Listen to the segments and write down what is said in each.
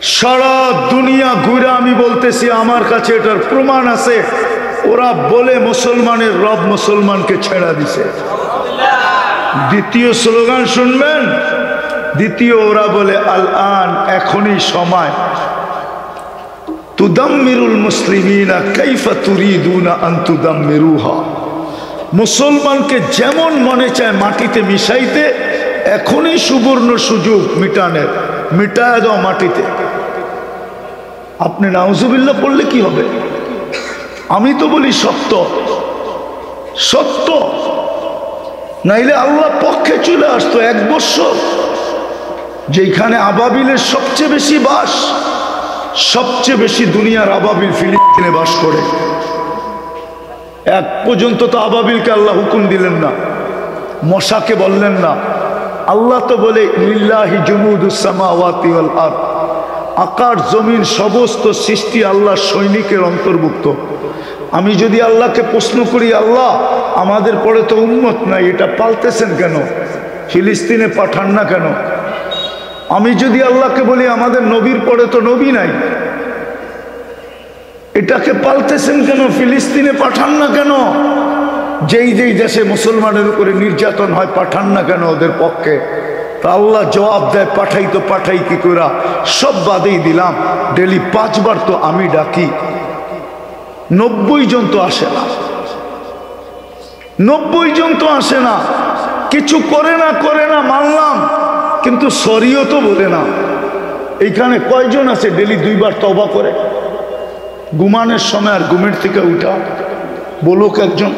সারা দুনিয়া ঘুরে আমি বলতেছি আমার কাছে এটার প্রমাণ আছে, ওরা বলে মুসলমানের রব মুসলমানকে ছেড়া দিছে। দ্বিতীয় স্লোগান শুনবেন, দ্বিতীয় ওরা বলে আল আন, এখনই সময়, তুদাম্মিরুল মুসলিমিনা কাইফা তুরিদুনা আন তুদাম্মিরুহা, মুসলমানকে যেমন মনে চায় মাটিতে মিশাইতে, এখনই সুবর্ণ সুযোগ মিটানের, মিটায় দাও মাটিতে। আপনি নাউজুবিল্লাহ পড়লে কি হবে? আমি তো বলি সত্য, সত্য, নাইলে আল্লাহ পক্ষে চলে আসতো। 1 বছর যেখানে আবাবিলের সবচেয়ে বেশি বাস, সবচেয়ে বেশি দুনিয়ার আবাবিল ফিলিস্তিনে বাস করে, এক পর্যন্ত তো আবাবিলকে আল্লাহ হুকুম দিলেন না, মশাকে বললেন না। আল্লাহ তো বলে লিল্লাহি জুনুদুস সামাওয়াতি ওয়াল আরদ, আকাশ জমিন সমস্ত সৃষ্টি আল্লাহর সৈনিকের অন্তর্ভুক্ত। আমি যদি আল্লাহকে প্রশ্ন করি, আল্লাহ আমাদের পরে তো উম্মত নাই, এটা পালতেছেন কেন? ফিলিস্তিনে পাঠান না কেন? আমি যদি আল্লাহকে বলি আমাদের নবীর পরে তো নবী নাই, এটাকে পালতেছেন কেন? ফিলিস্তিনে পাঠান না কেন? যেই যেই দেশে মুসলমানের উপরে নির্যাতন হয় পাঠান না কেন ওদের পক্ষে? তা আল্লাহ জবাব দেয়, পাঠাই তো পাঠাই কি করে, সব বাদেই দিলাম, ডেলি 5 বার তো আমি ডাকি, 90 জন তো আসে না, 90 জন তো আসে না, কিছু করে না মানলাম, কিন্তু সরিও তো বলে না। এইখানে কয়জন আছে ডেলি 2 বার তওবা করে? ঘুমানোর সময় আর ঘুমের থেকে উঠা বলুক একজন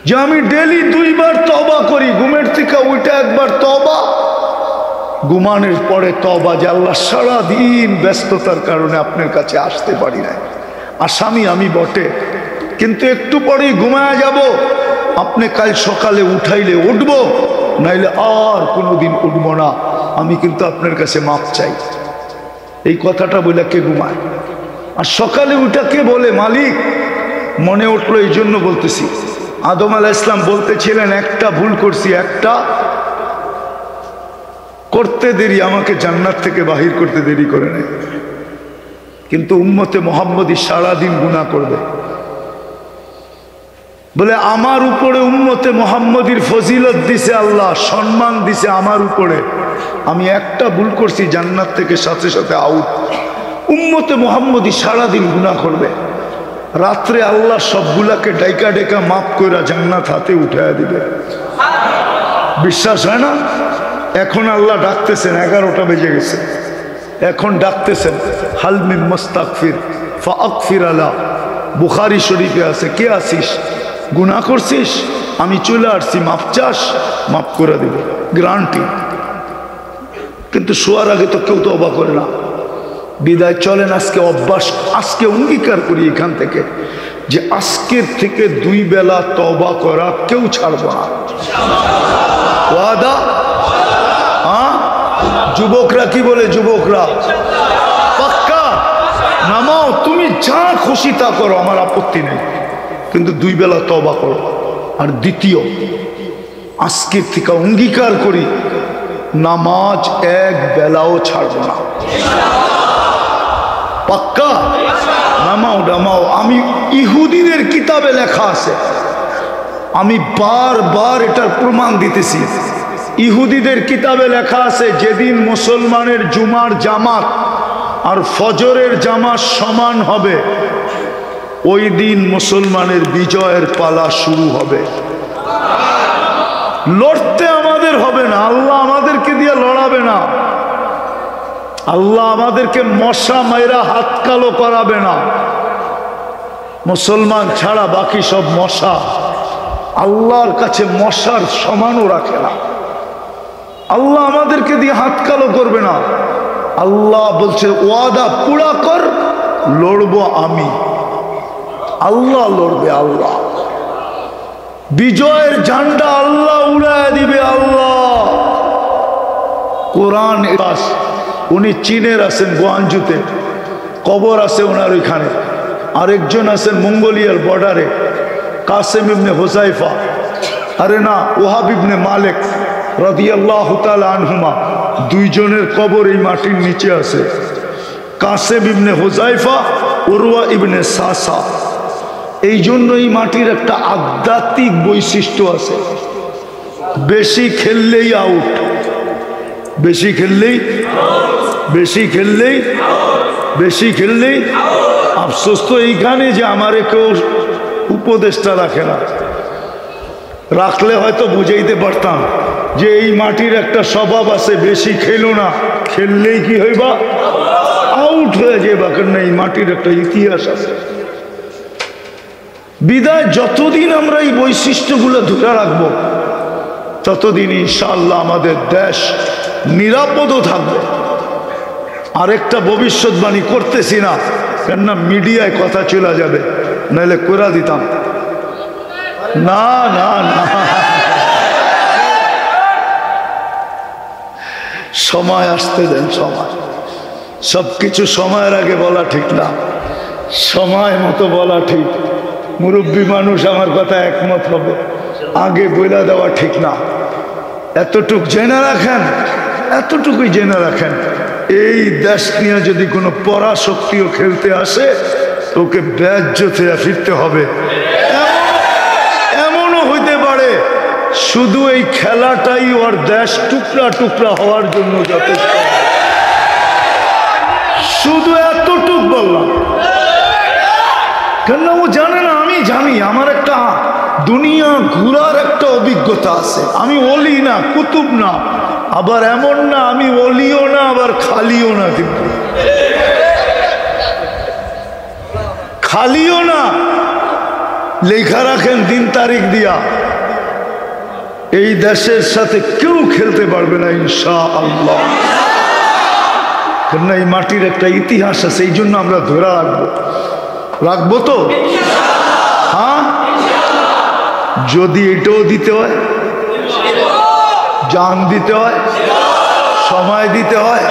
যে আমি ডেলি 2 বার তওবা করি, ঘুমের থেকে উঠে একবার তওবা, ঘুমানোর পরে তওবা যে আল্লাহ সারাদিন ব্যস্ততার কারণে আপনার কাছে আসতে পারি না, আসামি আমি বটে, কিন্তু একটু পরেই ঘুমায়া যাব, আপনি কাল সকালে উঠাইলে উঠবো, নাইলে আর কোনোদিন উঠবো না, আমি কিন্তু আপনার কাছে মাপ চাই। এই কথাটা বলে কে ঘুমায়? আর সকালে উঠা কে বলে? মালিক। মনে উঠলো এই জন্য বলতেছি, আদম আলাইহিস সালাম বলতেছিলেন একটা ভুল করছি, একটা করতে দেরি, আমাকে জান্নাত থেকে বাহির করতে দেরি করে নেয়, কিন্তু উম্মতে মুহাম্মদী সারাদিন গুনাহ করবে। বলে আমার উপরে উম্মতে মুহাম্মদীর ফজিলত দিছে আল্লাহ, সম্মান দিছে আমার উপরে, আমি একটা ভুল করছি জান্নাত থেকে সাথে সাথে আউট। উম্মতে মুহাম্মদী সারাদিন গুনাহ করবে, রাত্রে আল্লাহ সবগুলাকে ডাইকা ডেকা মাফ কইরা জান্নাত হাতে উঠাইয়া দিবে। বিশ্বাস হয় না? এখন আল্লাহ ডাকতেছেন, 11টা বেজে গেছে, এখন ডাকতেছেন হাল মিন মুস্তাগফির ফাগফির আলা। বুখারী শরীফে আছে, কে আসিস, গুনাহ করছিস, আমি চলে আসছি, মাফ চাস, মাফ করে দেব, গ্যারান্টি। কিন্তু শোয়ার আগে তো কেউ তওবা করে না। বিদায় চলেন আজকে অভ্যাস, আজকে অঙ্গীকার করি এখান থেকে যে আজকের থেকে 2 বেলা তওবা করা কেউ ছাড়ব না। ওয়াদা? হ্যাঁ, যুবকরা কি বলে? যুবকরা পাক্কা? নামাও, তুমি যা খুশি তা করো, আমার আপত্তি নেই, কিন্তু 2 বেলা তওবা করো। আর দ্বিতীয়, আজকের থেকে অঙ্গীকার করি নামাজ 1 বেলাও ছাড়ব না। পাক্কা? নামাও। আমি ইহুদিদের কিতাবে লেখা আছে, আমি বারবার এটার প্রমাণ দিতেছি, ইহুদিদের কিতাবে লেখা আছে যেদিন মুসলমানের জুমার জামাত আর ফজরের জামাত সমান হবে, ওই দিন মুসলমানের বিজয়ের পালা শুরু হবে। লড়তে আমাদের হবে না, আল্লাহ আমাদেরকে দিয়ে লড়াবে না, আল্লাহ আমাদেরকে মশা মাইরা হাত কালো করাবে না। মুসলমান ছাড়া বাকি সব মশা, আল্লাহর কাছে মশার সমানও রাখে না। আল্লাহ আমাদেরকে দিয়ে হাত কালো করবে না। আল্লাহ বলছে ওয়াদা পুরা কর, লড়বো আমি, আল্লাহ লড়বে, আল্লাহ বিজয়ের ঝান্ডা আল্লাহ উড়ায় দিবে। আল্লাহ কোরআন, উনি চীনের আছেন গুয়াঞ্জুতে, কবর আছে ওনার ওইখানে, আরেকজন আছেন মঙ্গোলিয়ার বর্ডারে, কাসেম ইবনে হুযায়ফা, আরে না ওহাব ইবনে মালিক রাদিয়াল্লাহু তাআলা আনহুমা, দুইজনের কবর এই মাটির নিচে আছে, কাসেম ইবনে হুজাইফা, উরওয়া ইবনে সাসা। এই জন্য এই মাটির একটা আধ্যাত্মিক বৈশিষ্ট্য আছে, বেশি খেললেই আউট, বেশি খেললেই আফসোস তো এইখানে যে আমারে কেউ উপদেশটা রাখে না, রাখলে হয়তো বুঝাইতে পারতাম যে এই মাটির একটা স্বভাব আছে, বেশি খেলো না, খেললেই কি হইবা আউট হয়ে যাবা, কেন এই মাটির একটা ইতিহাস আছে। বিদায় যতদিন আমরা এই বৈশিষ্ট্যগুলো ধরে রাখবো ততদিন ইনশাআল্লাহ আমাদের দেশ নিরাপদও থাকবে। আরেকটা ভবিষ্যৎবাণী করতেছি না, কেননা মিডিয়ায় কথা চলে যাবে, নাহলে করে দিতাম। না না না, সময় আসতে দেন, সময়, সবকিছু সময়ের আগে বলা ঠিক না, সময় মতো বলা ঠিক। মুরব্বী মানুষ আমার কথা একমত হবে, আগে বইলা দেওয়া ঠিক না। এতটুক জেনে রাখেন, এতটুকুই জেনে রাখেন, এই দেশ নিয়ে যদি কোনো পরাশক্তিও খেলতে আসে তোকে বেজ্জত হয়ে ফিরতে হবে। এমনও হইতে পারে শুধু এই খেলাটাই ওর দেশ টুকরা টুকরা হওয়ার জন্য যথেষ্ট। শুধু এতটুক বললাম, কেন ও জানে না, আমি জানি। আমার একটা দুনিয়া ঘুরার একটা অভিজ্ঞতা আছে। আমি ওলি না, কুতুব না, আবার এমন না আমি ওলিও না আবার খালিও না, কিন্তু খালিও না। লেখা রাখেন দিন তারিখ দিয়া, এই দেশের সাথে কেউ খেলতে পারবে না ইনশাআল্লাহ। কেননা এই মাটির একটা ইতিহাস আছে, এই জন্য আমরা ধরে রাখবো। রাখবো তো? হ্যাঁ, যদি এটাও দিতে হয়, জান দিতে হয়, সময় দিতে হয়,